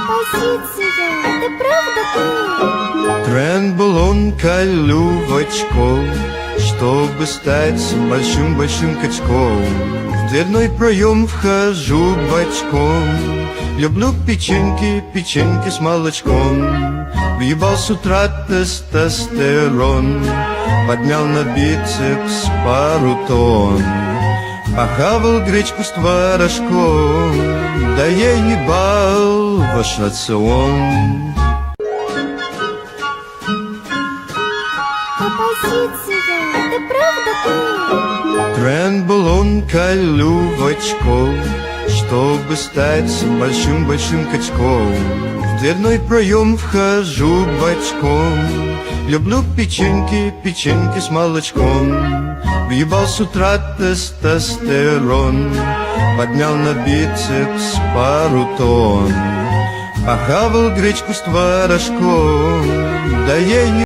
Оппозиция, ты правда ты? Тренд был он колювочком, чтобы стать большим-большим качком. В дверной проем вхожу бочком. Люблю печеньки, печеньки с молочком. Въебал с утра тестостерон, поднял на бицепс пару тонн. Похавал гречку с творожком, да я ебал ваш рацион. Оппозиция, ты правда ты? Тренд был он колювочком, чтобы стать большим-большим качком. В дверной проем вхожу бочком. Люблю печеньки, печеньки с молочком. Въебал с утра тестостерон, поднял на бицепс пару тонн. Похавал гречку с творожком, да я